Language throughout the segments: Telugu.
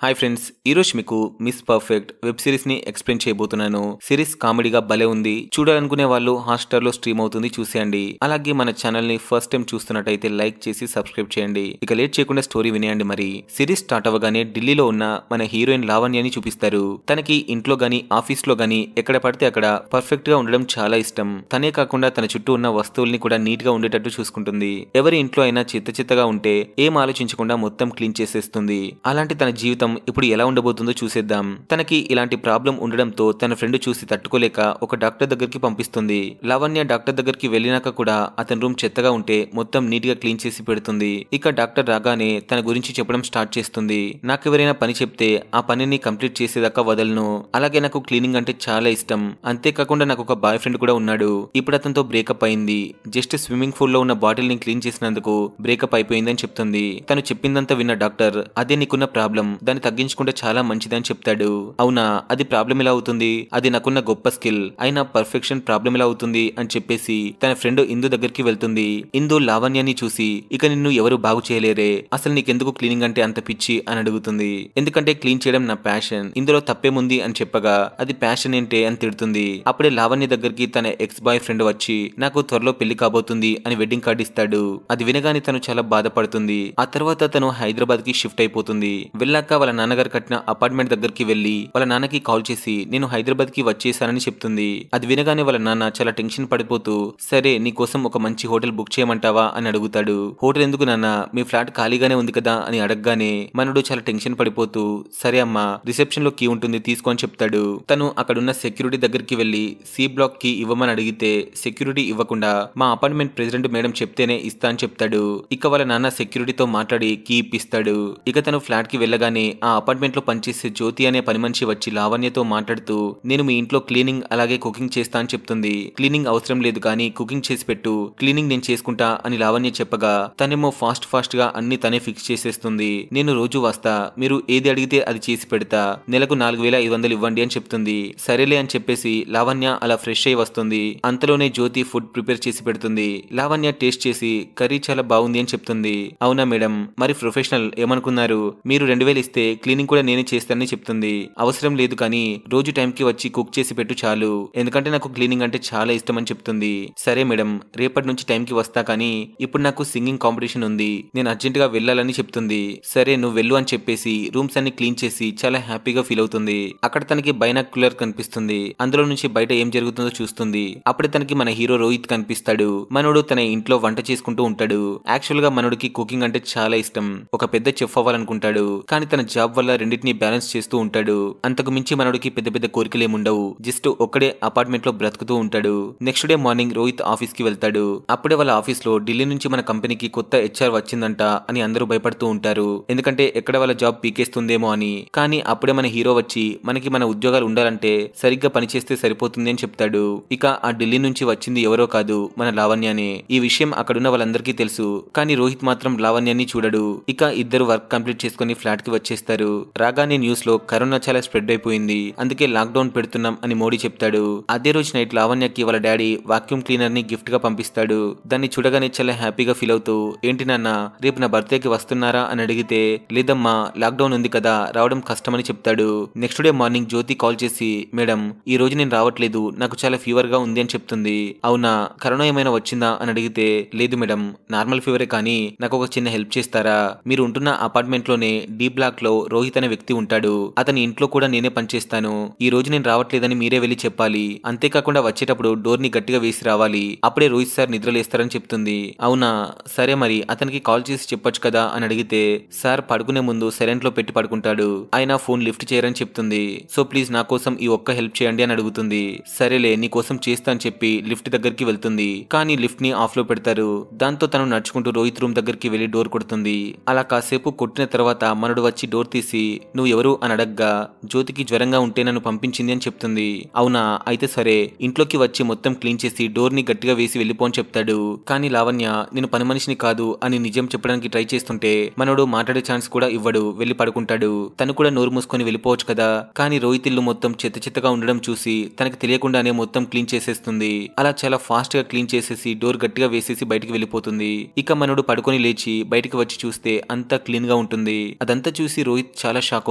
హాయ్ ఫ్రెండ్స్, ఈరోజు మీకు మిస్ పర్ఫెక్ట్ వెబ్ సిరీస్ ని ఎక్స్ప్లెయిన్ చేయబోతున్నాను. సిరీస్ కామెడీగా భలే ఉంది. చూడాలనుకునే వాళ్ళు హాట్‌స్టార్ లో స్ట్రీమ్ అవుతుంది, చూసేయండి. అలాగే మన ఛానల్ ని ఫస్ట్ టైం చూస్తున్నట్టయితే లైక్ చేసి సబ్స్క్రైబ్ చేయండి. ఇక లేట్ చేయకుండా స్టోరీ వినేయండి. మరి సిరీస్ స్టార్ట్ అవ్వగానే ఢిల్లీలో ఉన్న మన హీరోయిన్ లావణ్యని చూపిస్తారు. తనకి ఇంట్లో గానీ ఆఫీస్ లో గానీ ఎక్కడ పడితే అక్కడ పర్ఫెక్ట్ గా ఉండడం చాలా ఇష్టం. తనే కాకుండా తన చుట్టూ ఉన్న వస్తువుల్ని కూడా నీట్ గా ఉండేటట్టు చూసుకుంటుంది. ఎవరి ఇంట్లో అయినా చిత్తగా ఉంటే ఏం ఆలోచించకుండా మొత్తం క్లీన్ చేసేస్తుంది. అలాంటి తన జీవితం ఇప్పుడు ఎలా ఉండబోతుందో చూసేద్దాం. తనకి ఇలాంటి ప్రాబ్లం ఉండడంతో తన ఫ్రెండ్ చూసి తట్టుకోలేక ఒక డాక్టర్ దగ్గరికి పంపిస్తుంది. లావణ్య డాక్టర్ దగ్గరికి వెళ్ళినాక కూడా అతని రూమ్ చెత్తగా ఉంటే మొత్తం నీట్ గా క్లీన్ చేసి పెడుతుంది. ఇక డాక్టర్ రాగానే తన గురించి చెప్పడం స్టార్ట్ చేస్తుంది. నాకెవరైనా పని చెప్తే ఆ పనిని కంప్లీట్ చేసేదాకా వదలను. అలాగే నాకు క్లీనింగ్ అంటే చాలా ఇష్టం. అంతేకాకుండా నాకు ఒక బాయ్ ఫ్రెండ్ కూడా ఉన్నాడు. ఇప్పుడు అతనితో బ్రేకప్ అయింది. జస్ట్ స్విమ్మింగ్ పూల్ లో ఉన్న బాటిల్ ని క్లీన్ చేసినందుకు బ్రేకప్ అయిపోయిందని చెప్తుంది. తను చెప్పిందంతా విన్న డాక్టర్, అదే నీకున్న ప్రాబ్లం, దాన్ని తగ్గించుకుంటే చాలా మంచిదని చెప్తాడు. అవునా, అది ప్రాబ్లం ఎలా అవుతుంది? అది నాకున్న గొప్ప స్కిల్. అయినా పర్ఫెక్షన్ ప్రాబ్లం ఎలా అవుతుంది అని చెప్పేసి తన ఫ్రెండ్ ఇందు దగ్గరికి వెళ్తుంది. ఇందు లావణ్యాన్ని చూసి, ఇక నిన్ను ఎవరు బాగు చేయలేరే, అసలు నీకెందుకు క్లీనింగ్ అంటే అంత పిచ్చి అని అడుగుతుంది. ఎందుకంటే క్లీన్ చేయడం నా ప్యాషన్, ఇందులో తప్పేముంది అని చెప్పగా అది ప్యాషన్ ఏంటే అని తిడుతుంది. అప్పుడే లావణ్య దగ్గరికి తన ఎక్స్ బాయ్ ఫ్రెండ్ వచ్చి, నాకు త్వరలో పెళ్లి కాబోతుంది అని వెడ్డింగ్ కార్డు ఇస్తాడు. అది వినగానే తను చాలా బాధపడుతుంది. ఆ తర్వాత తను హైదరాబాద్ కి షిఫ్ట్ అయిపోతుంది. వెళ్ళాక వాళ్ళ నాన్నగారు కట్టిన అపార్ట్మెంట్ దగ్గరికి వెళ్లి వాళ్ళ నాన్నకి కాల్ చేసి నేను హైదరాబాద్ కి వచ్చేసానని చెప్తుంది. అది వినగానే వాళ్ళ నాన్న చాలా టెన్షన్ పడిపోతూ, సరే నీ కోసం ఒక మంచి హోటల్ బుక్ చేయమంటావా అని అడుగుతాడు. హోటల్ ఎందుకు నాన్న, మీ ఫ్లాట్ ఖాళీగానే ఉంది కదా అని అడగగానే మనడు చాలా టెన్షన్ పడిపోతూ, సరే అమ్మా, రిసెప్షన్ లో కీ ఉంటుంది తీసుకో అని చెప్తాడు. తను అక్కడున్న సెక్యూరిటీ దగ్గరికి వెళ్లి సి బ్లాక్ కి ఇవ్వమని అడిగితే సెక్యూరిటీ ఇవ్వకుండా మా అపార్ట్మెంట్ ప్రెసిడెంట్ మేడం చెప్తేనే ఇస్తా అని చెప్తాడు. ఇక వాళ్ళ నాన్న సెక్యూరిటీతో మాట్లాడి కీ ఇప్పిస్తాడు. ఇక తను ఫ్లాట్ కి వెళ్ళగానే ఆ అపార్ట్మెంట్ లో పనిచేసే జ్యోతి అనే పని మనిషి వచ్చి లావణ్యతో మాట్లాడుతూ, నేను మీ ఇంట్లో క్లీనింగ్ అలాగే కుకింగ్ చేస్తా అని చెప్తుంది. క్లీనింగ్ అవసరం లేదు కానీ కుకింగ్ చేసి పెట్టు, క్లీనింగ్ నేను చేసుకుంటా అని లావణ్య చెప్పగా తనేమో ఫాస్ట్ గా అన్ని తనే ఫిక్స్ చేసేస్తుంది. నేను రోజు వస్తా, మీరు ఏది అడిగితే అది చేసి పెడతా, నెలకు 4500 ఇవ్వండి అని చెప్తుంది. సరేలే అని చెప్పేసి లావణ్య అలా ఫ్రెష్ అయి వస్తుంది. అంతలోనే జ్యోతి ఫుడ్ ప్రిపేర్ చేసి పెడుతుంది. లావణ్య టేస్ట్ చేసి కర్రీ చాలా బాగుంది అని చెప్తుంది. అవునా మేడం, మరి ప్రొఫెషనల్ ఏమనుకున్నారు, మీరు 2000 ఇస్తే క్లీనింగ్ కూడా నేనే చేస్తానని చెప్తుంది. అవసరం లేదు కానీ రోజు టైంకి వచ్చి కుక్ చేసి పెట్టు చాలు, ఎందుకంటే నాకు క్లీనింగ్ అంటే చాలా ఇష్టం అని చెప్తుంది. సరే మేడం, రేపటి నుంచి టైంకి వస్తా కానీ ఇప్పుడు నాకు సింగింగ్ కాంపిటీషన్ ఉంది, నేను అర్జెంట్ గా వెళ్ళాలని చెప్తుంది. సరే నువ్వు వెళ్ళు అని చెప్పేసి రూమ్స్ అన్ని క్లీన్ చేసి చాలా హ్యాపీగా ఫీల్ అవుతుంది. అక్కడ తనకి బైనాక్యులర్ కనిపిస్తుంది. అందులో నుంచి బయట ఏం జరుగుతుందో చూస్తుంది. అప్పుడే తనకి మన హీరో రోహిత్ కనిపిస్తాడు. మనోడు తన ఇంట్లో వంట చేసుకుంటూ ఉంటాడు. యాక్చువల్ గా మనోడికి కుకింగ్ అంటే చాలా ఇష్టం. ఒక పెద్ద చెఫ్ అవ్వాలనుకుంటాడు. కానీ తన జాబ్ వల్ల రెండింటిని బ్యాలెన్స్ చేస్తూ ఉంటాడు. అంతకు మించి మనోడికి పెద్ద కోరికలేముండవు. జస్ట్ ఒక్కడే అపార్ట్మెంట్ లో బ్రతుకుతూ ఉంటాడు. Next day morning Rohit office కి వెళ్తాడు. అప్పుడే వాళ్ళ ఆఫీస్ లో ఢిల్లీ నుంచి మన కంపెనీకి కొత్త హెచ్ఆర్ వచ్చిందంట అని అందరూ భయపడుతూ ఉంటారు. ఎందుకంటే ఎక్కడ వాళ్ళ జాబ్ పీకేస్తుందేమో అని. కానీ అప్పుడే మన హీరో వచ్చి, మనకి మన ఉద్యోగాలు ఉండాలంటే సరిగ్గా పనిచేస్తే సరిపోతుంది అని చెప్తాడు. ఇక ఆ ఢిల్లీ నుంచి వచ్చింది ఎవరో కాదు, మన లావణ్యనే. ఈ విషయం అక్కడున్న వాళ్ళందరికీ తెలుసు. కానీ రోహిత్ మాత్రం లావణ్యాన్ని చూడడు. ఇక ఇద్దరు వర్క్ కంప్లీట్ చేసుకుని ఫ్లాట్ కి వచ్చేస్తారు. రాగానే న్యూస్ లో కరోనా చాలా స్ప్రెడ్ అయిపోయింది, అందుకే లాక్డౌన్ పెడుతున్నాం అని మోడీ చెప్తాడు. అదే రోజు నైట్ లావణ్యకి వాళ్ళ డాడీ వాక్యూమ్ క్లీనర్ ని గిఫ్ట్ గా పంపిస్తాడు. దాన్ని చూడగానే చాలా హ్యాపీగా ఫీల్ అవుతూ, ఏంటి నాన్న రేపు నా బర్త్డేకి వస్తున్నారా అని అడిగితే, లేదమ్మా లాక్డౌన్ ఉంది కదా, రావడం కష్టమని చెప్తాడు. నెక్స్ట్ డే మార్నింగ్ జ్యోతి కాల్ చేసి, మేడం ఈ రోజు నేను రావట్లేదు, నాకు చాలా ఫీవర్ గా ఉంది అని చెప్తుంది. అవునా, కరోనా ఏమైనా వచ్చిందా అని అడిగితే, లేదు మేడం, నార్మల్ ఫీవరే కానీ నాకు ఒక చిన్న హెల్ప్ చేస్తారా, మీరు ఉంటున్న అపార్ట్మెంట్ లోనే డి బ్లాక్ లో రోహిత్ అనే వ్యక్తి ఉంటాడు, అతని ఇంట్లో కూడా నేనే పనిచేస్తాను. ఈ రోజు నేను రావట్లేదని మీరే వెళ్లి చెప్పాలి. అంతేకాకుండా వచ్చేటప్పుడు డోర్ ని గట్టిగా వేసి రావాలి, అప్పుడే రోహిత్ సార్ నిద్రలేస్తారని చెప్తుంది. అవునా, సరే మరి అతనికి కాల్ చేసి చెప్పొచ్చు కదా అని అడిగితే, సార్ పడుకునే ముందు సైలెంట్ లో పెట్టి పడుకుంటాడు, ఆయన ఫోన్ లిఫ్ట్ చేయరని చెప్తుంది. సో ప్లీజ్ నా కోసం ఈ ఒక్క హెల్ప్ చేయండి అని అడుగుతుంది. సరేలే నీ కోసం చేస్తా అని చెప్పి లిఫ్ట్ దగ్గరికి వెళ్తుంది. కానీ లిఫ్ట్ ని ఆఫ్ లో పెడతారు. దాంతో తను నడుచుకుంటూ రోహిత్ రూమ్ దగ్గరికి వెళ్లి డోర్ కొడుతుంది. అలా కాసేపు కొట్టిన తర్వాత మనడు వచ్చి డోర్ తీసి, నువ్వు ఎవరు అని అడగ్గా, జ్యోతికి జ్వరంగా ఉంటే నన్ను పంపించింది అని చెప్తుంది. అవునా, అయితే సరే, ఇంట్లోకి వచ్చి మొత్తం క్లీన్ చేసి డోర్ ని గట్టిగా వేసి వెళ్ళిపో అని చెప్తాడు. కానీ లావణ్య నేను పని మనిషిని కాదు అని నిజం చెప్పడానికి ట్రై చేస్తుంటే మనోడు మాట్లాడే ఛాన్స్ కూడా ఇవ్వడు, వెళ్లి పడుకుంటాడు. తను కూడా నోరు మూసుకొని వెళ్ళిపోవచ్చు కదా. కానీ రోహిత్ ఇల్లు మొత్తం చెత్తగా ఉండడం చూసి తనకి తెలియకుండానే మొత్తం క్లీన్ చేసేస్తుంది. అలా చాలా ఫాస్ట్ గా క్లీన్ చేసేసి డోర్ గట్టిగా వేసేసి బయటికి వెళ్ళిపోతుంది. ఇక మనోడు పడుకొని లేచి బయటికి వచ్చి చూస్తే అంతా క్లీన్ గా ఉంటుంది. అదంతా చూసి రోహిత్ చాలా షాక్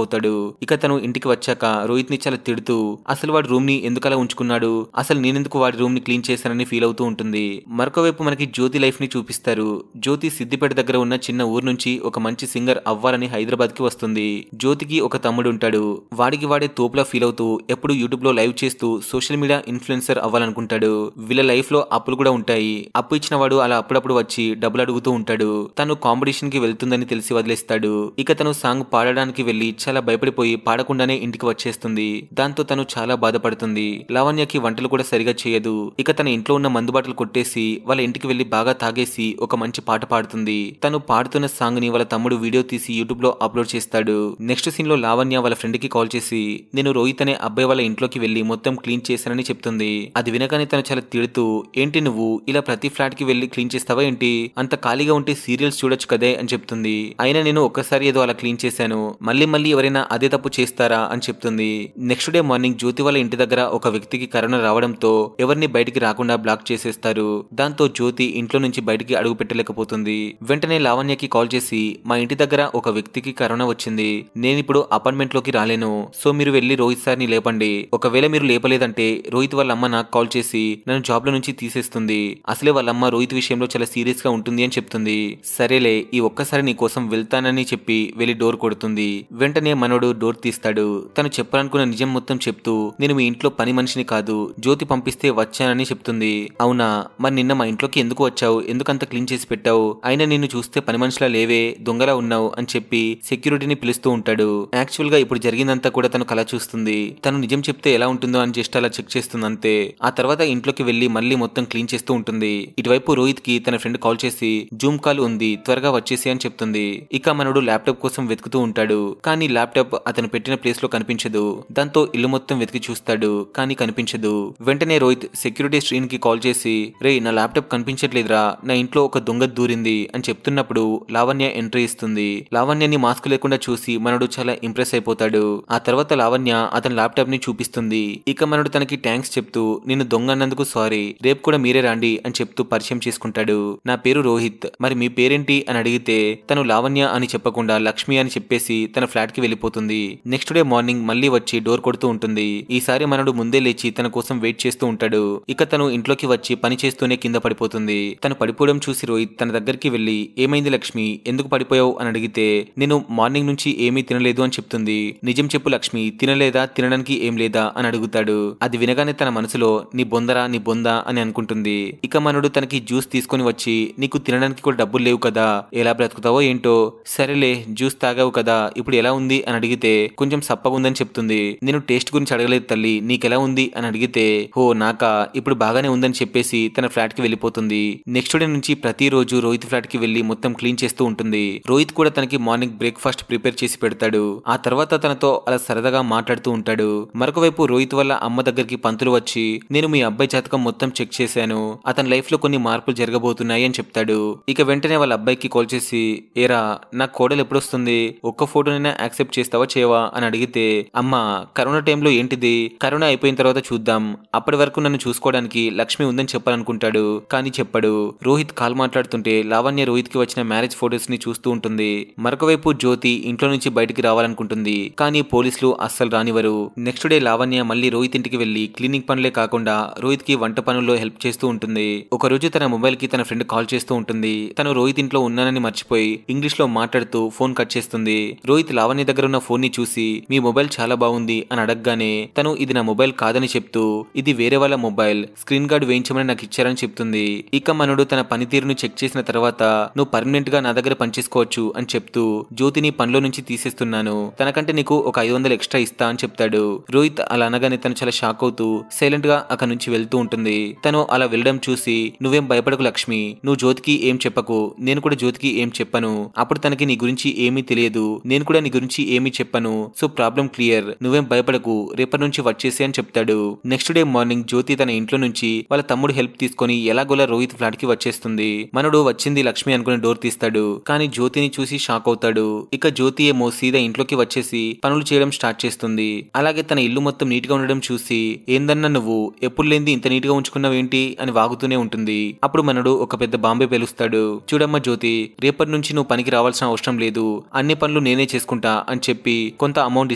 అవుతాడు. ఇక తను ఇంటికి వచ్చాక రోహిత్ ని చాలా తిడుతూ అసలు వాడి రూమ్ ని ఎందుకలా ఉంచుకున్నాడు, అసలు నేనెందుకు వాడి రూమ్ ని క్లీన్ చేశానని ఫీల్ అవుతూ ఉంటుంది. మరొక వైపు మనకి జ్యోతి లైఫ్ ని చూపిస్తారు. జ్యోతి సిద్దిపేట దగ్గర ఉన్న చిన్న ఊరు నుంచి ఒక మంచి సింగర్ అవ్వాలని హైదరాబాద్ కి వస్తుంది. జ్యోతికి ఒక తమ్ముడు ఉంటాడు. వాడికి వాడే తోపులా ఫీల్ అవుతూ ఎప్పుడు యూట్యూబ్ లో లైవ్ చేస్తూ సోషల్ మీడియా ఇన్ఫ్లుయెన్సర్ అవ్వాలనుకుంటాడు. వీళ్ళ లైఫ్ లో అప్పులు కూడా ఉంటాయి. అప్పు ఇచ్చిన వాడు అలా అప్పుడప్పుడు వచ్చి డబ్బులు అడుగుతూ ఉంటాడు. తను కాంపిటీషన్ కి వెళ్తుందని తెలిసి వదిలేస్తాడు. ఇక తను సాంగ్ పాడడానికి వెళ్లి చాలా భయపడిపోయి పాడకుండానే ఇంటికి వచ్చేస్తుంది. దాంతో తను చాలా బాధపడుతుంది. లావణ్యకి వంటలు కూడా సరిగా చేయదు. ఇక తన ఇంట్లో ఉన్న మందు బాటలు కొట్టేసి వాళ్ళ ఇంటికి వెళ్లి బాగా తాగేసి ఒక మంచి పాట పాడుతుంది. తను పాడుతున్న సాంగ్ ని వాళ్ళ తమ్ముడు వీడియో తీసి యూట్యూబ్ లో అప్లోడ్ చేస్తాడు. నెక్స్ట్ సీన్ లో లావణ్య వాళ్ళ ఫ్రెండ్ కి కాల్ చేసి నేను రోహిత్ అనే అబ్బాయి వాళ్ళ ఇంట్లోకి వెళ్లి మొత్తం క్లీన్ చేశానని చెప్తుంది. అది వినగానే తను చాలా తిడుతూ ఏంటి నువ్వు ఇలా ప్రతి ఫ్లాట్ కి వెళ్లి క్లీన్ చేస్తావా ఏంటి, అంత ఖాళీగా ఉంటే సీరియల్స్ చూడొచ్చు కదే అని చెప్తుంది. అయినా నేను ఒక్కసారి ఏదో అలా క్లీన్ చేశాను, మళ్ళీ మళ్ళీ ఎవరైనా అదే తప్పు చేస్తారా అని చెప్తుంది. నెక్స్ట్ డే మార్నింగ్ జ్యోతి వాళ్ళ ఇంటి దగ్గర ఒక వ్యక్తికి కరోనా రావడంతో ఎవరిని బయటికి రాకుండా బ్లాక్ చేసేస్తారు. దాంతో జ్యోతి ఇంట్లో నుంచి బయటికి అడుగు పెట్టలేకపోతుంది. వెంటనే లావణ్యకి కాల్ చేసి మా ఇంటి దగ్గర ఒక వ్యక్తికి కరోనా వచ్చింది, నేనిప్పుడు అపార్ట్మెంట్ లోకి రాలేను, సో మీరు వెళ్లి రోహిత్ సార్ ని లేపండి. ఒకవేళ మీరు లేపలేదంటే రోహిత్ వాళ్ళ అమ్మ నాకు కాల్ చేసి నన్ను జాబ్ లో నుంచి తీసేస్తుంది. అసలే వాళ్ళ అమ్మ రోహిత్ విషయంలో చాలా సీరియస్ గా ఉంటుంది అని చెప్తుంది. సరేలే ఈ ఒక్కసారి నీ కోసం వెళ్తానని చెప్పి వెళ్లి డోర్ కొడుతుంది. వెంటనే మనోడు డోర్ తీస్తాడు. తను చెప్పాలనుకున్న నిజం మొత్తం చెప్తూ నేను మీ ఇంట్లో పని మనిషిని కాదు, జ్యోతి పంపిస్తే వచ్చానని చెప్తుంది. అవునా, మరి నిన్న మా ఇంట్లోకి ఎందుకు వచ్చావు, ఎందుకంత క్లీన్ చేసి పెట్టావు, అయినా నిన్ను చూస్తే పని మనిషిలా లేవే, దొంగలా ఉన్నావు అని చెప్పి సెక్యూరిటీని పిలుస్తూ ఉంటాడు. యాక్చువల్ గా ఇప్పుడు జరిగిందంతా కూడా తను కల చూస్తుంది. తను నిజం చెప్తే ఎలా ఉంటుందో అని జస్ట్ అలా చెక్ చేస్తుంది అంతే. ఆ తర్వాత ఇంట్లోకి వెళ్లి మళ్ళీ మొత్తం క్లీన్ చేస్తూ ఉంటుంది. ఇటువైపు రోహిత్ కి తన ఫ్రెండ్ కాల్ చేసి జూమ్ కాల్ ఉంది, త్వరగా వచ్చేసి అని చెప్తుంది. ఇక మనోడు ల్యాప్టాప్ కోసం వెతుకుతూ ఉంటాడు. కానీ ల్యాప్టాప్ అతను పెట్టిన ప్లేస్ లో కనిపించదు. దాంతో ఇల్లు మొత్తం వెతికి చూస్తాడు, కానీ కనిపించదు. వెంటనే రోహిత్ సెక్యూరిటీ శ్రీన్ కి కాల్ చేసి రే నా ల్యాప్టాప్ కనిపించట్లేదురా, నా ఇంట్లో ఒక దొంగ దూరింది అని చెప్తున్నప్పుడు లావణ్య ఎంట్రీ ఇస్తుంది. లావణ్యని మాస్క్ లేకుండా చూసి మనోడు చాలా ఇంప్రెస్ అయిపోతాడు. ఆ తర్వాత లావణ్య అతని ల్యాప్టాప్ ని చూపిస్తుంది. ఇక మనోడు తనకి థ్యాంక్స్ చెప్తూ నిన్ను దొంగ అన్నందుకు సారీ, రేపు కూడా మీరే రాండి అని చెప్తూ పరిచయం చేసుకుంటాడు. నా పేరు రోహిత్, మరి మీ పేరేంటి అని అడిగితే తను లావణ్య అని చెప్పకుండా లక్ష్మి అని చెప్పేసి తన ఫ్లాట్ కి వెళ్లిపోతుంది. నెక్స్ట్ డే మార్నింగ్ మళ్ళీ వచ్చి డోర్ కొడుతూ ఉంటుంది. ఈసారి మనోడు ముందే లేచి తన కోసం వెయిట్ చేస్తూ ఉంటాడు. ఇక తను ఇంట్లోకి వచ్చి పని చేస్తూనే కింద పడిపోతుంది. తను పడిపోవడం చూసి రోహిత్ తన దగ్గరికి వెళ్లి ఏమైంది లక్ష్మి, ఎందుకు పడిపోయావు అని అడిగితే నేను మార్నింగ్ నుంచి ఏమీ తినలేదు అని చెప్తుంది. నిజం చెప్పు లక్ష్మి, తినలేదా, తినడానికి ఏం లేదా అని అడుగుతాడు. అది వినగానే తన మనసులో నీ బొందరా నీ బొందా అని అనుకుంటుంది. ఇక మనోడు తనకి జ్యూస్ తీసుకొని వచ్చి నీకు తినడానికి కూడా డబ్బులు లేవు కదా, ఎలా బ్రతుకుతావో ఏంటో, సరేలే జ్యూస్ తాగావు కదా ఇప్పుడు ఎలా ఉంది అని అడిగితే కొంచెం సప్పగా ఉందని చెప్తుంది. నేను టేస్ట్ గురించి అడగలేదు తల్లి, నీకెలా ఉంది అని అడిగితే హో నాకా, ఇప్పుడు బాగానే ఉందని చెప్పేసి తన ఫ్లాట్ కి వెళ్లిపోతుంది. నెక్స్ట్ డే నుంచి ప్రతిరోజు రోహిత్ ఫ్లాట్ కి వెళ్లి మొత్తం క్లీన్ చేస్తూ ఉంటుంది. రోహిత్ కూడా తనకి మార్నింగ్ బ్రేక్ఫాస్ట్ ప్రిపేర్ చేసి పెడతాడు. ఆ తర్వాత తనతో అలా సరదాగా మాట్లాడుతూ ఉంటాడు. మరొక వైపు రోహిత్ వల్ల అమ్మ దగ్గరికి పంతులు వచ్చి నేను మీ అబ్బాయి జాతకం మొత్తం చెక్ చేశాను, అతని లైఫ్ లో కొన్ని మార్పులు జరగబోతున్నాయి అని చెప్తాడు. ఇక వెంటనే వాళ్ళ అబ్బాయికి కాల్ చేసి ఏరా నా కోడలు ఎప్పుడొస్తుంది, ఒక్క ఫోటోనైనా యాక్సెప్ట్ చేస్తావా చేయవా అని అడిగితే అమ్మ కరోనా టైంలో ఏంటిది, కరోనా అయిపోయిన తర్వాత చూద్దాం, అప్పటి వరకు నన్ను చూసుకోవడానికి లక్ష్మి ఉందని చెప్పాలనుకుంటాడు కానీ చెప్పడు. రోహిత్ కాల్ మాట్లాడుతుంటే లావణ్య రోహిత్ కి వచ్చిన మ్యారేజ్ ఫోటోస్ ని చూస్తూ ఉంటుంది. మరొక వైపు జ్యోతి ఇంట్లో నుంచి బయటికి రావాలనుకుంటుంది కానీ పోలీసులు అస్సలు రానివ్వరు. నెక్స్ట్ డే లావణ్య మళ్ళీ రోహిత్ ఇంటికి వెళ్లి క్లీనింగ్ పనులే కాకుండా రోహిత్ కి వంట పనుల్లో హెల్ప్ చేస్తూ ఉంటుంది. ఒక రోజు తన మొబైల్ కి తన ఫ్రెండ్ కాల్ చేస్తూ ఉంటుంది. తను రోహిత్ ఇంట్లో ఉన్నానని మర్చిపోయి ఇంగ్లీష్ లో మాట్లాడుతూ ఫోన్ కట్ చేస్తుంది. రోహిత్ లావణ్య దగ్గర ఉన్న ఫోన్ ని చూసి మీ మొబైల్ చాలా బాగుంది అని అడగగానే తను ఇది నా మొబైల్ కాదని చెప్తూ ఇది వేరే వాళ్ళ మొబైల్, స్క్రీన్ గార్డ్ వేయించమని నాకు ఇచ్చారని చెప్తుంది. ఇక మనోడు తన పనితీరును చెక్ చేసిన తర్వాత నువ్వు పర్మనెంట్ గా నా దగ్గర పనిచేసుకోవచ్చు అని చెప్తూ జ్యోతిని పనిలో నుంచి తీసేస్తున్నాను, తనకంటే నీకు ఒక 500 ఎక్స్ట్రా ఇస్తా అని చెప్తాడు. రోహిత్ అలా అనగానే తను చాలా షాక్ అవుతూ సైలెంట్ గా అక్కడి నుంచి వెళ్తూ ఉంటుంది. తను అలా వెళ్ళడం చూసి నువ్వేం భయపడకు లక్ష్మి, నువ్వు జ్యోతికి ఏం చెప్పకు, నేను కూడా జ్యోతికి ఏం చెప్పను, అప్పుడు తనకి నీ గురించి ఏమీ తెలియదు, నేను కూడా నీ గురించి ఏమీ చెప్పను, సో ప్రాబ్లం క్లియర్, నువ్వేం భయపడకు, రేపటి నుంచి వచ్చేసి అని చెప్తాడు. నెక్స్ట్ డే మార్నింగ్ జ్యోతి తన ఇంట్లో నుంచి వాళ్ళ తమ్ముడు హెల్ప్ తీసుకొని ఎలాగోలా రోహిత్ ఫ్లాట్ కి వచ్చేస్తుంది. మనోడు వచ్చింది లక్ష్మి అనుకుని డోర్ తీస్తాడు కానీ జ్యోతిని చూసి షాక్ అవుతాడు. ఇక జ్యోతి ఏమో సీదా ఇంట్లోకి వచ్చేసి పనులు చేయడం స్టార్ట్ చేస్తుంది. అలాగే తన ఇల్లు మొత్తం నీట్ గా ఉండడం చూసి ఏందన్నా నువ్వు ఎప్పుడు లేంది ఇంత నీట్ గా ఉంచుకున్నావేంటి అని వాగుతూనే ఉంటుంది. అప్పుడు మనోడు ఒక పెద్ద బాంబే పేలుస్తాడు. చూడమ్మా జ్యోతి, రేపటి నుంచి నువ్వు పనికి రావాల్సిన అవసరం లేదు, అన్ని పనులు నేనే చేసుకుంటా అని చెప్పి కొంత అమౌంట్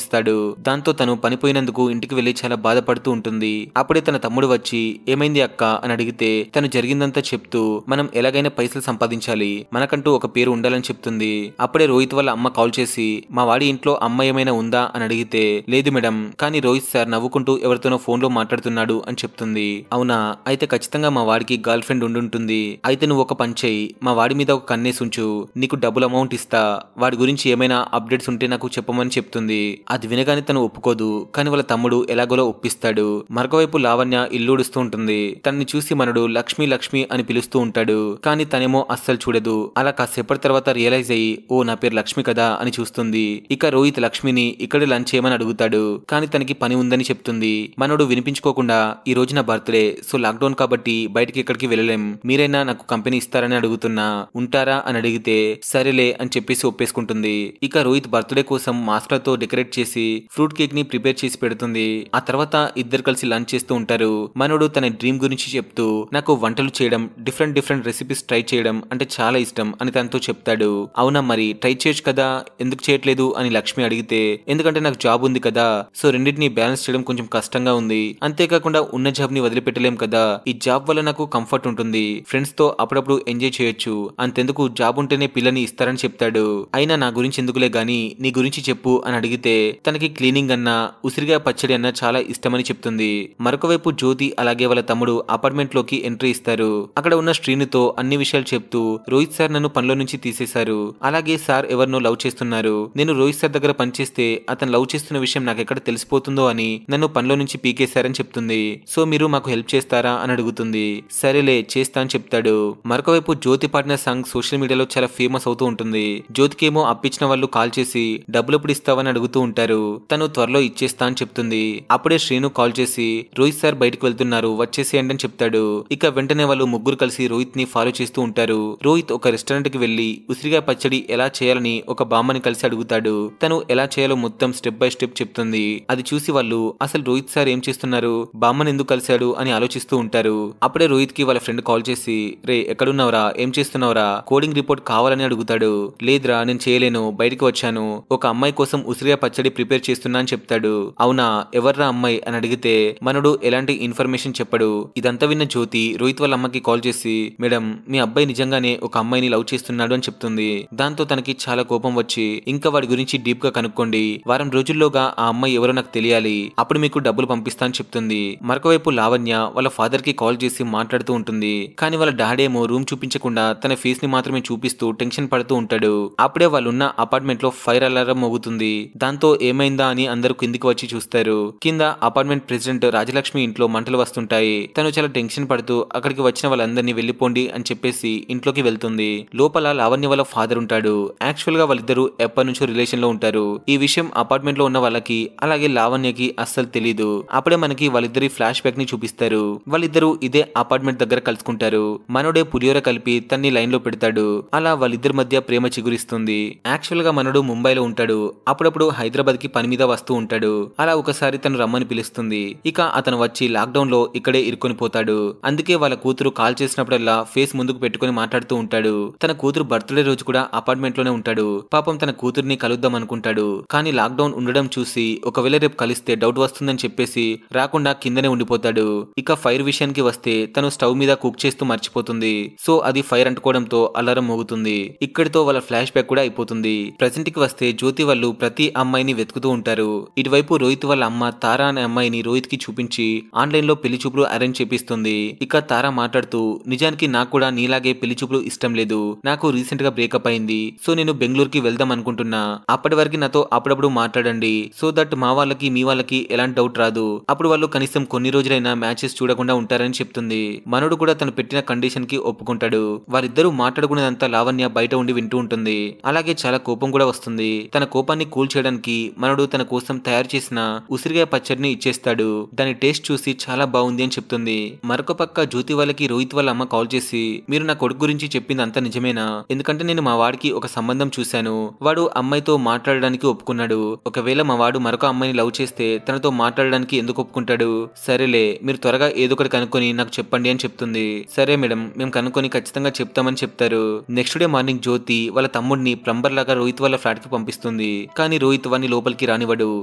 ఇస్తాడు. దాంతో తను పనిపోయినందుకు ఇంటికి వెళ్లి చాలా బాధపడుతూ ఉంటుంది. అప్పుడే తన తమ్ముడు వచ్చి ఏమైంది అక్క అని అడిగితే తను జరిగిందంతా చెప్తూ మనం ఎలాగైనా పైసలు సంపాదించాలి, మనకంటూ ఒక పేరు ఉండాలని చెప్తుంది. అప్పుడే రోహిత్ వాళ్ళ అమ్మ కాల్ చేసి మా వాడి ఇంట్లో అమ్మ ఏమైనా ఉందా అని అడిగితే లేదు మేడం, కానీ రోహిత్ సార్ నవ్వుకుంటూ ఎవరితోనో ఫోన్ లో మాట్లాడుతున్నాడు అని చెప్తుంది. అవునా, అయితే ఖచ్చితంగా మా వాడికి గర్ల్ ఫ్రెండ్ ఉండుంటుంది. అయితే నువ్వు ఒక పని చెయ్యి, మా వాడి మీద ఒక కన్నేసి ఉంచు, నీకు డబుల్ అమౌంట్ ఇస్తా, వాడి గురించి ఏమైనా అప్డేట్స్ ఉంటే నాకు చెప్పమని చెప్తుంది. అది వినగానే తను ఒప్పుకోదు, కానీ వాళ్ళ తమ్ముడు ఎలాగోలో ఒప్పిస్తాడు. మరొకవైపు లావణ్య ఇల్లుడుస్తూ ఉంటుంది. తనని చూసి మనడు లక్ష్మి లక్ష్మి అని పిలుస్తూ ఉంటాడు, కానీ తనేమో అస్సలు చూడదు. అలా కాసేపటి తర్వాత రియలైజ్ అయ్యి ఓ నా పేరు లక్ష్మి కదా అని చూస్తుంది. ఇక రోహిత్ లక్ష్మిని ఇక్కడ లంచ్ చేయమని అడుగుతాడు, కానీ తనకి పని ఉందని చెప్తుంది. మనోడు వినిపించుకోకుండా ఈ రోజు నా బర్త్డే, సో లాక్డౌన్ కాబట్టి బయటికి ఎక్కడికి వెళ్ళలేం, మీరైనా నాకు కంపెనీ ఇస్తారని అడుగుతున్నా, ఉంటారా అని అడిగితే సరేలే అని చెప్పేసి ఒప్పేసుకుంటుంది. ఇక రోహిత్ బర్త్డే కోసం మాస్క్లతో డెకరేట్ చేసి ఫ్రూట్ కేక్ ని ప్రిపేర్ చేసి పెడుతుంది. ఆ తర్వాత ఇద్దరు కలిసి లంచ్ చేస్తూ ఉంటారు. మనోడు తన డ్రీమ్ గురించి చెప్తూ నాకు వంటలు చేయడం, డిఫరెంట్ రెసిపీస్ ట్రై చేయడం అంటే చాలా ఇష్టం అని తనతో చెప్తాడు. అవునా మరి ట్రై చేయొచ్చు కదా, ఎందుకు చేయట్లేదు అని లక్ష్మి అడిగితే ఎందుకంటే నాకు జాబ్ ఉంది కదా, సో రెండింటిని బ్యాలెన్స్ చేయడం కొంచెం కష్టంగా ఉంది, అంతేకాకుండా ఉన్న జాబ్ ని వదిలిపెట్టలేం కదా, ఈ జాబ్ వల్ల నాకు కంఫర్ట్ ఉంటుంది, ఫ్రెండ్స్ తో అప్పుడప్పుడు ఎంజాయ్ చేయొచ్చు, అంతెందుకు జాబ్ ఉంటేనే పిల్లని ఇస్తారని చెప్తాడు. అయినా నా గురించి ఎందుకులే గాని నీ గురించి చెప్పు అని అడిగితే తనకి క్లీనింగ్ అన్నా ఉసిరిగా పచ్చడి అన్నా చాలా ఇష్టమని చెప్తుంది. మరొకవైపు జ్యోతి అలాగే వాళ్ళ తమ్ముడు అపార్ట్మెంట్ లోకి ఎంట్రీ ఇస్తారు. అక్కడ ఉన్న శ్రీనుతో అన్ని విషయాలు చెప్తూ రోహిత్ సార్ నన్ను పనిలో నుంచి తీసేశారు, అలాగే సార్ ఎవరినో లవ్ చేస్తున్నారు, నేను రోహిత్ సార్ దగ్గర పనిచేస్తే అతను లవ్ చేస్తున్న విషయం నాకు ఎక్కడ తెలిసిపోతుందో అని నన్ను పనిలో నుంచి పీకేశారని చెప్తుంది. సో మీరు మాకు హెల్ప్ చేస్తారా అని అడుగుతుంది. సరేలే చేస్తా అని చెప్తాడు. మరొకవైపు జ్యోతి పాడిన సాంగ్ సోషల్ మీడియాలో చాలా ఫేమస్ అవుతూ ఉంటుంది. జ్యోతికేమో అప్పించిన వాళ్ళు కాల్ చేసి డబ్బులు ఎప్పుడు ఇస్తావని అడుగుతూ ఉంటారు. తను త్వరలో ఇచ్చేస్తా అని చెప్తుంది. అప్పుడే శ్రీను కాల్ చేసి రోహిత్ సార్ బయటకు వెళ్తున్నారు వచ్చేసేయండి అని చెప్తాడు. ఇక వెంటనే వాళ్ళు ముగ్గురు కలిసి రోహిత్ ని ఫాలో చేస్తూ ఉంటారు. రోహిత్ ఒక రెస్టారెంట్ కి వెళ్లి ఉసిరిగా పచ్చడి ఎలా చేయాలని ఒక బామ్మని కలిసి అడుగుతాడు. తను ఎలా చేయాలో మొత్తం స్టెప్ బై స్టెప్ చెప్తుంది. అది చూసి వాళ్ళు అసలు రోహిత్ సార్ ఏం చేస్తున్నారు, బామ్మని ఎందుకు కలిశాడు అని ఆలోచిస్తూ ఉంటారు. అప్పుడే రోహిత్ కి వాళ్ళ ఫ్రెండ్ కాల్ చేసి రే ఎక్కడున్నావురా, ఏం చేస్తున్నావురా, కోడింగ్ రిపోర్ట్ కావాలని అడుగుతాడు. లేదురా నేను చేయలేను, బయటికి వచ్చాను, ఒక అమ్మాయి కోసం ఉసిరిగా పచ్చడి ప్రిపేర్ చేస్తున్నా అని చెప్తాడు. అవునా ఎవర్రా అమ్మాయి అని అడిగితే మనడు ఎలాంటి ఇన్ఫర్మేషన్ చెప్పడు. ఇదంతా విన్న జ్యోతి రోహిత్ వాళ్ళ అమ్మకి కాల్ చేసి మేడం మీ అబ్బాయి నిజంగానే ఒక అమ్మాయిని లవ్ చేస్తున్నాడు అని చెప్తుంది. దాంతో తనకి చాలా కోపం వచ్చి ఇంకా వాడి గురించి డీప్ గా కనుక్కోండి, వారం రోజుల్లోగా ఆ అమ్మాయి ఎవరో నాకు తెలియాలి, అప్పుడు మీకు డబ్బులు పంపిస్తా అని చెప్తుంది. మరొకవైపు లావణ్య వాళ్ళ ఫాదర్ కి కాల్ చేసి మాట్లాడుతూ ఉంటుంది. కానీ వాళ్ళ డాడీ ఏమో రూమ్ చూపించకుండా తన ఫేస్ ని మాత్రమే చూపిస్తూ టెన్షన్ పడుతూ ఉంటాడు. అప్పుడే వాళ్ళున్న అపార్ట్మెంట్ లో ఫైర్ అలారం మోగుతుంది. దాంతో ఏమైందా అని అందరూ కిందికి వచ్చి చూస్తారు. కింద అపార్ట్మెంట్ ప్రెసిడెంట్ రాజలక్ష్మి ఇంట్లో మంటలు వస్తుంటాయి. తను చాలా టెన్షన్ పడుతూ అక్కడికి వచ్చిన వాళ్ళందరినీ వెళ్లిపోండి అని చెప్పేసి ఇంట్లోకి వెళ్తుంది. లోపల లావణ్య వాళ్ళ ఫాదర్ ఉంటాడు. యాక్చువల్ గా వాళ్ళిద్దరూ ఎప్పటి నుంచో రిలేషన్ లో ఉంటారు. ఈ విషయం అపార్ట్మెంట్ లో ఉన్న వాళ్ళకి అలాగే లావణ్యకి అస్సలు తెలీదు. అప్పుడే మనకి వాళ్ళిద్దరి ఫ్లాష్ బ్యాక్ ని చూపిస్తారు. వాళ్ళిద్దరూ ఇదే అపార్ట్మెంట్ దగ్గర కలుసుకుంటారు. మనోడే పులిహోర కలిపి తన్ని లైన్ లో పెడతాడు. అలా వాళ్ళిద్దరి మధ్య ప్రేమ చిగురిస్తుంది. యాక్చువల్ గా మనోడు ముంబైలో ఉంటాడు. అప్పుడప్పుడు హైదరాబాద్ కి పని మీద వస్తూ ఉంటాడు. అలా ఒకసారి తను రమ్మని పిలుస్తుంది. ఇక అతను వచ్చి లాక్డౌన్ లో ఇక్కడే ఇరుకొని పోతాడు. అందుకే వాళ్ళ కూతురు కాల్ చేసినప్పుడల్లా ఫేస్ ముందుకు పెట్టుకుని మాట్లాడుతూ ఉంటాడు. తన కూతురు బర్త్డే రోజు కూడా అపార్ట్మెంట్ లోనే ఉంటాడు. పాపం తన కూతుర్ని కలుద్దాం అనుకుంటాడు. కానీ లాక్డౌన్ ఉండడం చూసి ఒకవేళ రేపు కలిస్తే డౌట్ వస్తుందని చెప్పేసి రాకుండా కిందనే ఉండిపోతాడు. ఇక ఫైర్ విషయానికి వస్తే తను స్టవ్ మీద కుక్ చేస్తూ మర్చిపోతుంది. సో అది ఫైర్ అంటుకోవడంతో అలారం మోగుతుంది. ఇక్కడితో వాళ్ళ ఫ్లాష్ బ్యాక్ కూడా అయిపోతుంది. ప్రెజెంట్ కి వస్తే జ్యోతి వాళ్ళు ప్రతి అమ్మాయిని వెతుకుతూ ఉంటారు. ఇటువైపు రోహిత్ వాళ్ళ అమ్మ తారా అనే అమ్మాయిని రోహిత్ కి చూపించి ఆన్లైన్ లో పెళ్లి చూపులు అరేంజ్ చేపిస్తుంది. ఇక తారా మాట్లాడుతూ నిజానికి నాకు కూడా నీలాగే పెళ్లి చూపులు ఇష్టం లేదు, నాకు రీసెంట్ గా బ్రేకప్ అయింది, సో నేను బెంగళూరుకి వెళ్దాం అనుకుంటున్నా, అప్పటి వరకు నాతో అప్పుడప్పుడు మాట్లాడండి, సో దట్ మా వాళ్ళకి మీ వాళ్ళకి ఎలాంటి డౌట్ రాదు, అప్పుడు వాళ్ళు కనీసం కొన్ని రోజులైనా మ్యాచెస్ చూడకుండా ఉంటారని చెప్తుంది. మనోడు కూడా తను పెట్టిన కండిషన్ కి ఒప్పుకుంటాడు. వారిద్దరూ మాట్లాడుకునేదంతా లావణ్య బయట ఉండి వింటూ ఉంటుంది. అలాగే చాలా కోపం కూడా వస్తుంది. తన కోపాన్ని కూల్ చేయడానికి మనోడు తన కోసం తయారు చేసిన ఉసిరిగాయ పచ్చడిని ఇచ్చేస్తాడు. దాని టేస్ట్ చూసి చాలా బాగుంది అని చెప్తుంది. మరొక పక్క జ్యోతి వాళ్ళకి రోహిత్ వాళ్ళ అమ్మ కాల్ చేసి మీరు నా కొడుకు గురించి చెప్పింది అంతా నిజమేనా, ఎందుకంటే నేను మా వాడికి ఒక సంబంధం చూశాను, వాడు అమ్మాయితో మాట్లాడడానికి ఒప్పుకున్నాడు, ఒకవేళ మా వాడు మరొక అమ్మాయిని లవ్ చేస్తే తనతో మాట్లాడడానికి ఎందుకు ఒప్పుకుంటాడు, సరేలే మీరు త్వరగా ఏదో ఒకటి కనుక్కొని నాకు చెప్పండి అని చెప్తుంది. సరే మేడం మేము కనుక్కొని ఖచ్చితంగా చెప్తామని చెప్తారు. నెక్స్ట్ డే మార్నింగ్ జ్యోతి వాళ్ళ తమ్ముడిని ప్లంబర్ లాగా రోహిత్ రోహిత్ వాళ్ళ ఫ్లాట్ కి పంపిస్తుంది. కానీ రోహిత్ వాడిని లోపలికి రానివ్వడు.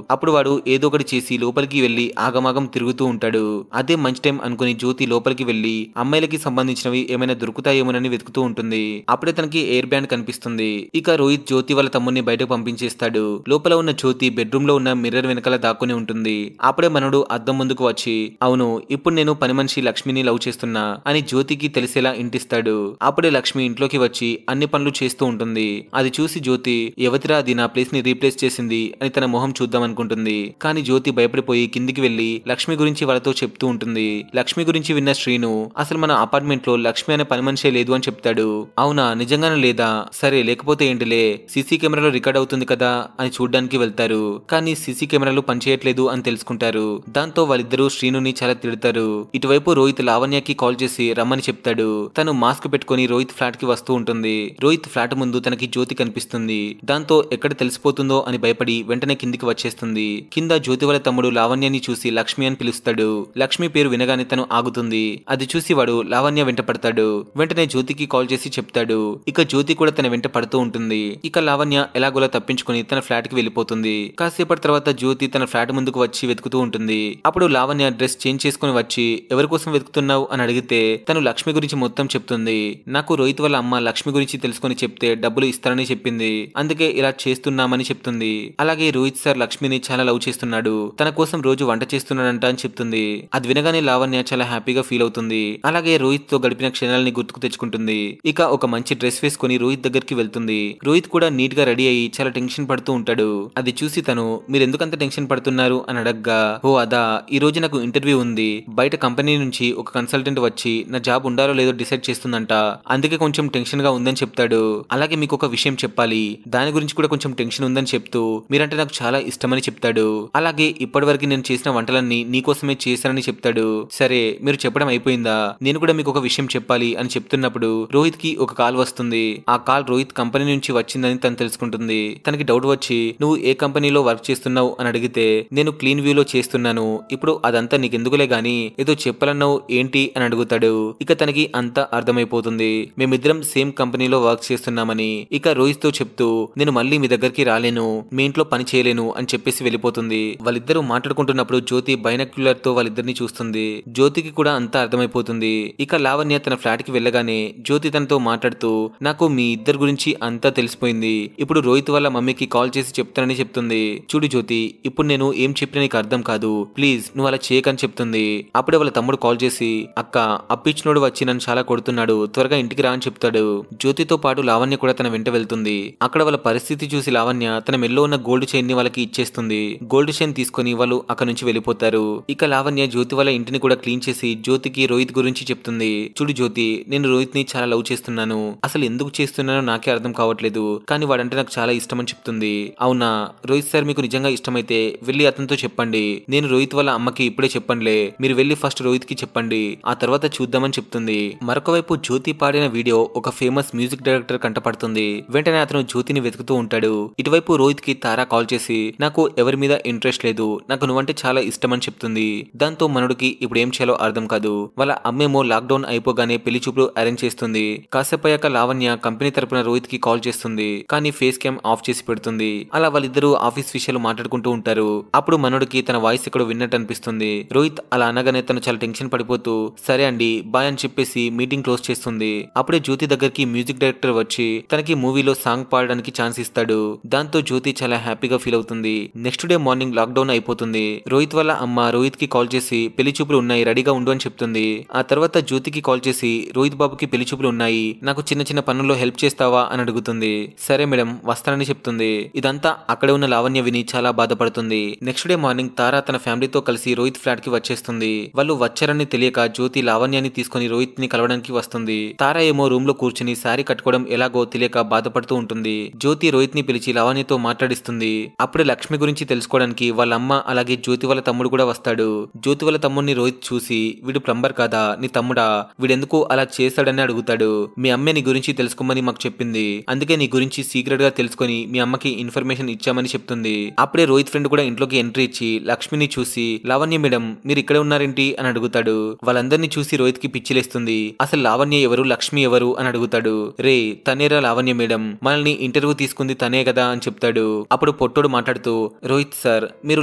అప్పుడు వాడు ఏదో ఒకటి చేసి లోపలికి వెళ్లి ఆగమాగం తిరుగుతూ ఉంటాడు. అదే మంచి టైం అనుకుని జ్యోతి లోపలికి వెళ్లి అమ్మాయిలకి సంబంధించినవి ఏమైనా దొరుకుతాయేమోనని వెతుకుతూ ఉంటుంది. అప్పుడే తనకి ఎయిర్ బ్యాండ్ కనిపిస్తుంది. ఇక రోహిత్ జ్యోతి వాళ్ళ తమ్ముడిని బయటకు పంపించేస్తాడు. లోపల ఉన్న జ్యోతి బెడ్రూమ్ లో ఉన్న మిర్రర్ వెనకాల దాక్కుని ఉంటుంది. అప్పుడే మనోడు అద్దం ముందుకు వచ్చి, అవును ఇప్పుడు నేను పని మనిషి లక్ష్మిని లవ్ చేస్తున్నా అని జ్యోతికి తెలిసేలా ఇంటిస్తాడు. అప్పుడే లక్ష్మి ఇంట్లోకి వచ్చి అన్ని పనులు చేస్తూ ఉంటుంది. అది చూసి జ్యోతి, ఎవతిరా అది నా ప్లేస్ ని రీప్లేస్ చేసింది అని తన మొహం చూద్దాం అనుకుంటుంది. కానీ జ్యోతి భయపడిపోయి కిందికి వెళ్లి లక్ష్మి గురించి వాళ్ళతో చెప్తూ ఉంటుంది. లక్ష్మి గురించి విన్న శ్రీను, అసలు మన అపార్ట్మెంట్ లో లక్ష్మి అనే పని మనిషే లేదు అని చెప్తాడు. అవునా, నిజంగానే లేదా? సరే లేకపోతే ఏంటిలే, సీసీ కెమెరాలో రికార్డ్ అవుతుంది కదా అని చూడ్డానికి వెళ్తారు. కానీ సీసీ కెమెరాలు పనిచేయట్లేదు అని తెలుసుకుంటారు. దాంతో వాళ్ళిద్దరూ శ్రీనుని చాలా తిడతారు. ఇటువైపు రోహిత్ లావణ్యకి కాల్ చేసి రమ్మని చెప్తాడు. తను మాస్క్ పెట్టుకుని రోహిత్ ఫ్లాట్ కి వస్తూ ఉంటుంది. రోహిత్ ఫ్లాట్ ముందు తనకి జ్యోతి కనిపిస్తుంది. దాంతో ఎక్కడ తెలిసిపోతుందో అని భయపడి వెంటనే కిందికి వచ్చేస్తుంది. కింద జ్యోతి వాళ్ళ తమ్ముడు లావణ్యని చూసి లక్ష్మి అని పిలుస్తాడు. లక్ష్మి పేరు వినగానే తను ఆగుతుంది. అది చూసి వాడు లావణ్య వెంట పడతాడు. వెంటనే జ్యోతికి కాల్ చేసి చెప్తాడు. ఇక జ్యోతి కూడా తన వెంట పడుతూ ఉంటుంది. ఇక లావణ్య ఎలాగోలా తప్పించుకుని తన ఫ్లాట్ కి వెళ్ళిపోతుంది. కాసేపటి తర్వాత జ్యోతి తన ఫ్లాట్ ముందుకు వచ్చి వెతుకుతూ ఉంటుంది. అప్పుడు లావణ్య డ్రెస్ చేంజ్ చేసుకుని వచ్చి ఎవరి కోసం వెతుకుతున్నావు అని అడిగితే తను లక్ష్మి గురించి మొత్తం చెప్తుంది. నాకు రోహిత్ వాళ్ళ అమ్మ లక్ష్మి గురించి తెలుసుకుని చెప్తే డబ్బులు ఇస్తారని చెప్పింది, అందుకే ఇలా చేస్తున్నామని చెప్తుంది. అలాగే రోహిత్ సార్ లక్ష్మిని చాలా లవ్ చేస్తున్నాడు, తన కోసం రోజు వంట చేస్తున్నాడంట అని చెప్తుంది. అది వినగానే లావణ్య చాలా హ్యాపీగా ఫీల్ అవుతుంది. అలాగే రోహిత్ తో గడిపిన క్షణాలని గుర్తుకు తెచ్చుకుంటుంది. ఇక ఒక మంచి డ్రెస్ వేసుకుని రోహిత్ దగ్గరికి వెళ్తుంది. రోహిత్ కూడా నీట్ గా రెడీ అయ్యి చాలా టెన్షన్ పడుతూ ఉంటాడు. అది చూసి తను, మీరెందుకంత టెన్షన్ పడుతున్నారు అని అడగ్గా, ఓ అదా, ఈ రోజు నాకు ఇంటర్వ్యూ ఉంది. బయట కంపెనీ నుంచి ఒక కన్సల్టెంట్ వచ్చి నా జాబ్ ఉండాలో లేదో డిసైడ్ చేస్తుందంట, అందుకే కొంచెం టెన్షన్ గా ఉందని చెప్తాడు. అలాగే మీకు ఒక విషయం చెప్పాలి, దాని గురించి కూడా కొంచెం టెన్షన్ ఉందని చెప్తూ మీరంటే నాకు చాలా ఇష్టమని చెప్తాడు. అలాగే ఇప్పటివరకు నేను చేసిన వంటలన్నీ నీకోసమే చేశానని చెప్తాడు. సరే మీరు చెప్పడం అయిపోయిందా, నేను కూడా మీకు ఒక విషయం చెప్పాలి అని చెప్తున్నప్పుడు రోహిత్ కి ఒక కాల్ వస్తుంది. ఆ కాల్ రోహిత్ కంపెనీ నుంచి వచ్చిందని తను తెలుసుకుంటుంది. తనకి డౌట్ వచ్చి, నువ్వు ఏ కంపెనీలో వర్క్ చేస్తున్నావు అని అడిగితే నేను క్లీన్ వ్యూ లో చేస్తున్నాను, ఇప్పుడు అదంతా నీకెందుకులే గాని ఏదో చెప్పాలన్నావు ఏంటి అని అడుగుతాడు. ఇక తనకి అంతా అర్థమైపోతుంది, మేమిద్దరం సేమ్ కంపెనీలో వర్క్ చేస్తున్నామని. ఇక రోహిత్ తో చెప్తూ, నేను మళ్ళీ మీ దగ్గరికి రాలేను, మీ ఇంట్లో పని చేయలేను అని చెప్పేసి వెళ్ళిపోతుంది. వాళ్ళిద్దరూ మాట్లాడుకుంటున్నప్పుడు జ్యోతి బైనాక్యులర్ తో వాళ్ళిద్దరిని చూస్తుంది. జ్యోతికి కూడా అంతా అర్థమైపోతుంది. ఇక లావణ్య తన ఫ్లాట్ కి వెళ్ళగానే జ్యోతి తనతో మాట్లాడుతూ, నాకు మీ ఇద్దరు గురించి అంతా తెలిసిపోయింది, ఇప్పుడు రోహిత్ వాళ్ళ మమ్మీకి కాల్ చేసి చెప్తానని చెప్తుంది. చూడు జ్యోతి, ఇప్పుడు నేను ఏం చెప్పినా నీకు అర్థం కాదు, ప్లీజ్ నువ్వు అలా చేయకని చెప్తుంది. అప్పుడే వాళ్ళ తమ్ముడు కాల్ చేసి, అక్క అప్పిచ్చినోడు వచ్చి నన్ను చాలా కొడుతున్నాడు, త్వరగా ఇంటికి రా అని చెప్తాడు. జ్యోతితో పాటు లావణ్య కూడా తన వెంట వెళ్తుంది. అక్కడ వాళ్ళ పరిస్థితి చూసి లావణ్య తన మెల్లో ఉన్న గోల్డ్ చైన్ ని వాళ్ళకి ఇచ్చేస్తుంది. గోల్డ్ చైన్ తీసుకుని వాళ్ళు అక్కడ నుంచి వెళ్ళిపోతారు. ఇక లావణ్య జ్యోతి వాళ్ళ ఇంటిని కూడా క్లీన్ చేసి జ్యోతికి రోహిత్ గురించి చెప్తుంది. చూడు జ్యోతి, నేను రోహిత్ ని చాలా లవ్ చేస్తున్నాను, అసలు ఎందుకు చేస్తున్నానో నాకే అర్థం కావట్లేదు, కానీ వాడంటే నాకు చాలా ఇష్టం అని చెప్తుంది. అవునా, రోహిత్ సార్ మీకు నిజంగా ఇష్టమైతే వెళ్ళి అతనితో చెప్పండి, నేను రోహిత్ వాళ్ళ అమ్మకి ఇప్పుడే చెప్పండిలే, మీరు వెళ్ళి ఫస్ట్ రోహిత్ కి చెప్పండి, ఆ తర్వాత చూద్దామని చెప్తుంది. మరొక వైపు జ్యోతి పాడిన వీడియో ఒక ఫేమస్ మ్యూజిక్ డైరెక్టర్ కంటపడుతుంది. వెంటనే అతను జ్యోతిని వెతుకుతూ ఉంటాడు. ఇటువైపు రోహిత్ కి తారా కాల్ చేసి, నాకు ఎవరి మీద ఇంట్రెస్ట్ లేదు, నాకు నువ్వంటే చాలా ఇష్టం అని చెప్తుంది. దాంతో మనోడికి ఇప్పుడు ఏం చేయాలో అర్థం కాదు. వాళ్ళ అమ్మేమో లాక్డౌన్ అయిపోగానే పెళ్లి చూపులు అరేంజ్ చేస్తుంది. కాసేపయ్యాక లావణ్య కంపెనీ తరపున రోహిత్ కి కాల్ చేస్తుంది. కానీ ఫేస్ క్యామ్ ఆఫ్ చేసి పెడుతుంది. అలా వాళ్ళిద్దరూ ఆఫీస్ విషయాలు మాట్లాడుకుంటూ ఉంటారు. అప్పుడు మనోడికి తన వాయిస్ ఎక్కడో విన్నట్టు అనిపిస్తుంది. రోహిత్ అలా అనగానే తను చాలా టెన్షన్ పడిపోతూ, సరే అండి బాయ్ అని చెప్పేసి మీటింగ్ క్లోజ్ చేస్తుంది. అప్పుడే జ్యోతి దగ్గరికి మ్యూజిక్ డైరెక్టర్ వచ్చి తనకి మూవీలో సాంగ్ పాడడానికి ఛాన్స్ ఇస్తాడు. దాంతో జ్యోతి చాలా హ్యాపీగా ఫీల్ అవుతుంది. నెక్స్ట్ డే మార్నింగ్ లాక్డౌన్ అయిపోతుంది. రోహిత్ వాళ్ళ అమ్మ రోహిత్ కి కాల్ చేసి పెళ్లి చూపులు ఉన్నాయి, రెడీగా ఉండు అని చెప్తుంది. ఆ తర్వాత జ్యోతికి కాల్ చేసి, రోహిత్ బాబుకి పెళ్లి చూపులు ఉన్నాయి, నాకు చిన్న చిన్న పనుల్లో హెల్ప్ చేస్తావా అని అడుగుతుంది. సరే మేడం వస్తానని చెప్తుంది. ఇదంతా అక్కడే ఉన్న లావణ్య విని చాలా బాధపడుతుంది. నెక్స్ట్ డే మార్నింగ్ తారా తన ఫ్యామిలీతో కలిసి రోహిత్ ఫ్లాట్ కి వచ్చేస్తుంది. వాళ్ళు వచ్చారని తెలియక జ్యోతి లావణ్యాన్ని తీసుకుని రోహిత్ ని కలవడానికి వస్తుంది. తారా ఏమో రూమ్ లో కూర్చుని శారీ కట్టుకోవడం ఎలాగో తెలియక బాధపడుతూ ఉంటుంది. జ్యోతి రోహిత్ ని పిలిచి లావణ్యతో మాట్లాడిస్తుంది. అప్పుడే లక్ష్మి గురించి తెలుసుకోవడానికి వాళ్ళ అమ్మ అలాగే జ్యోతి వాళ్ళ తమ్ముడు కూడా వస్తాడు. జ్యోతి వాళ్ళ తమ్ముడిని రోహిత్ చూసి, వీడు ప్లంబర్ కాదా, నీ తమ్ముడా, వీడెందుకు అలా చేశాడని అడుగుతాడు. మీ అమ్మే నీ గురించి తెలుసుకోమని మాకు చెప్పింది, అందుకే నీ గురించి సీక్రెట్ గా తెలుసుకొని మీ అమ్మకి ఇన్ఫర్మేషన్ ఇచ్చామని చెప్తుంది. అప్పుడే రోహిత్ ఫ్రెండ్ కూడా ఇంట్లోకి ఎంట్రీ ఇచ్చి లక్ష్మిని చూసి, లావణ్య మేడం మీరు ఇక్కడ ఉన్నారేంటి అని అడుగుతాడు. వాళ్ళందరినీ చూసి రోహిత్ కి పిచ్చిలేస్తుంది. అసలు లావణ్య ఎవరు, లక్ష్మి ఎవరు అని అడుగుతాడు. రే తనేరా లావణ్య మేడం, మనల్ని ఇంటర్వ్యూ ఇంటర్వ్యూ తీసుకుంది తనే కదా అని చెప్తాడు. అప్పుడు పొట్టోడు మాట్లాడుతూ, రోహిత్ సార్, మీరు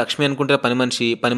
లక్ష్మి అనుకుంటారు పని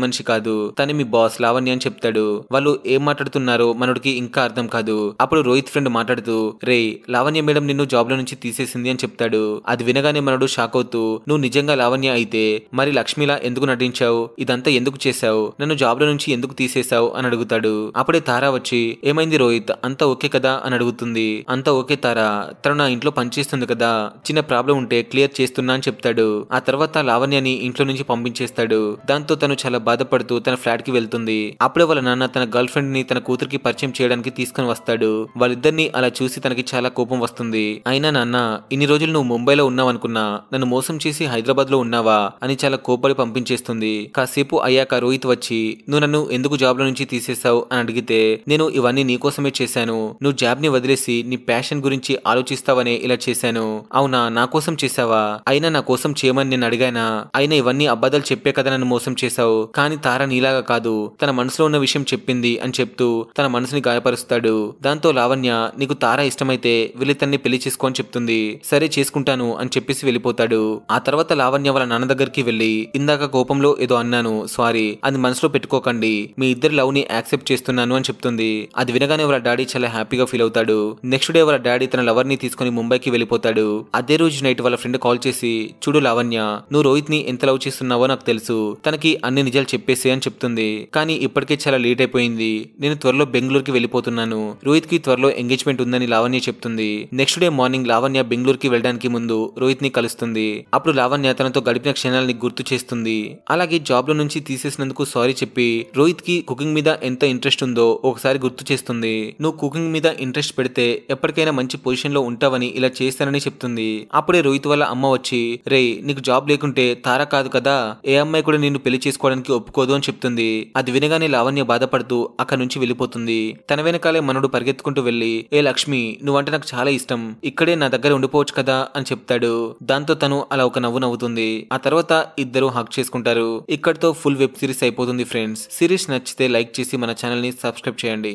మనిషి కాదు, తనే మీ బాస్ లావణ్య అని చెప్తాడు. వాళ్ళు ఏం మాట్లాడుతున్నారో మనోడికి ఇంకా అర్థం కాదు. అప్పుడు రోహిత్ ఫ్రెండ్ మాట్లాడుతూ, రే లావణ్య మేడం నిన్ను జాబ్ లో నుంచి తీసేసింది అని చెప్తాడు. అది వినగానే మనోడు షాక్ అవుతూ, నువ్వు నిజంగా లావణ్య అయితే మరి లక్ష్మిలా ఎందుకు నటించావు, ఇదంతా ఎందుకు చేశావు, నన్ను జాబ్ లో నుంచి ఎందుకు తీసేశావు అని అడుగుతాడు. అప్పుడే తారా వచ్చి, ఏమైంది రోహిత్, అంతా ఓకే కదా అని అడుగుతుంది. అంతా ఓకే తారా, తను నా ఇంట్లో పనిచేస్తుంది కదా, చిన్న ప్రాబ్లం ఉంటే క్లియర్ చేస్తున్నా అని చెప్తాడు. ఆ తర్వాత లావణ్యని ఇంట్లో నుంచి పంపించేస్తాడు. దాంతో తను చాలా బాధపడుతూ తన ఫ్లాట్ కి వెళ్తుంది. అప్పుడే వాళ్ళ నాన్న తన గర్ల్ ఫ్రెండ్ ని తన కూతురికి పరిచయం చేయడానికి తీసుకుని వస్తాడు. వాళ్ళిద్దరిని అలా చూసి తనకి చాలా కోపం వస్తుంది. అయినా నాన్న, ఇన్ని రోజులు నువ్వు ముంబైలో ఉన్నావు అనుకున్నా, నన్ను మోసం చేసి హైదరాబాద్ లో ఉన్నావా అని చాలా కోపడి పంపించేస్తుంది. కాసేపు అయ్యాక రోహిత్ వచ్చి, నువ్వు నన్ను ఎందుకు జాబ్ లో నుంచి తీసేశావు అని అడిగితే, నేను ఇవన్నీ నీకోసమే చేశాను, నువ్వు జాబ్ ని వదిలేసి నీ ప్యాషన్ గురించి ఆలోచిస్తావనే ఇలా చేశాను. అవునా, నా కోసం చేశావా? అయినా నా కోసం చేయమని నేను అడిగానా? అయినా ఇవన్నీ అబద్ధాలు చెప్పే కదా నన్ను మోసం చేశావు. కానీ తార నీలాగా కాదు, తన మనసులో ఉన్న విషయం చెప్పింది అని చెప్తూ తన మనసుని గాయపరుస్తాడు. దాంతో లావణ్య, నీకు తార ఇష్టమైతే వీళ్ళిద్దరిని పెళ్లి చేసుకో అని చెప్తుంది. సరే చేసుకుంటాను అని చెప్పేసి వెళ్ళిపోతాడు. ఆ తర్వాత లావణ్య వాళ్ళ నాన్న దగ్గరికి వెళ్లి, ఇందాక కోపంలో ఏదో అన్నాను, సారీ, అది మనసులో పెట్టుకోకండి, మీ ఇద్దరి లవ్ ని యాక్సెప్ట్ చేస్తున్నాను అని చెప్తుంది. అది వినగానే వాళ్ళ డాడీ చాలా హ్యాపీగా ఫీల్ అవుతాడు. నెక్స్ట్ డే వాళ్ళ డాడీ తన లవర్ ని తీసుకుని ముంబైకి వెళ్ళిపోతాడు. అదే రోజు నైట్ వాళ్ళ ఫ్రెండ్ కాల్ చేసి, చూడు లావణ్య, నువ్వు రోహిత్ ని ఎంత లవ్ చేస్తున్నావో నాకు తెలుసు, తనకి అన్ని నిజాలు చెప్పేసి అని చెప్తుంది. కానీ ఇప్పటికే చాలా లేట్ అయిపోయింది, నేను త్వరలో బెంగళూరుకి వెళ్ళిపోతున్నాను, రోహిత్ కి త్వరలో ఎంగేజ్మెంట్ ఉందని లావణ్య చెప్తుంది. నెక్స్ట్ డే మార్నింగ్ లావణ్య బెంగళూరుకి వెళ్ళడానికి ముందు రోహిత్ ని కలుస్తుంది. అప్పుడు లావణ్య తనతో గడిపిన క్షణాలని గుర్తు చేస్తుంది. అలాగే జాబ్ లో నుంచి తీసేసినందుకు సారీ చెప్పి రోహిత్ కి కుకింగ్ మీద ఎంత ఇంట్రెస్ట్ ఉందో ఒకసారి గుర్తు చేస్తుంది. నువ్వు కుకింగ్ మీద ఇంట్రెస్ట్ పెడితే ఎప్పటికైనా మంచి పొజిషన్ లో ఉంటావని ఇలా చేస్తానని చెప్తుంది. అప్పుడే రోహిత్ వాళ్ళ అమ్మ వచ్చి, రే నీకు జాబ్ లేకుంటే తారా కాదు కదా, ఏ అమ్మాయి కూడా నిన్ను పెళ్లి చేసుకోవడానికి ఒప్పుకోదు అని చెప్తుంది. అది వినగానే లావణ్య బాధపడుతూ అక్కడి నుంచి వెళ్ళిపోతుంది. తన వెనకాలే మనోడు పరిగెత్తుకుంటూ వెళ్లి, ఏ లక్ష్మి, నువ్వంటే నాకు చాలా ఇష్టం, ఇక్కడే నా దగ్గర ఉండిపోవచ్చు కదా అని చెప్తాడు. దాంతో తను అలా ఒక నవ్వు నవ్వుతుంది. ఆ తర్వాత ఇద్దరు హగ్ చేసుకుంటారు. ఇక్కడితో ఫుల్ వెబ్ సిరీస్ అయిపోతుంది ఫ్రెండ్స్. సిరీస్ నచ్చితే లైక్ చేసి మన ఛానల్ ని సబ్స్క్రైబ్ చేయండి.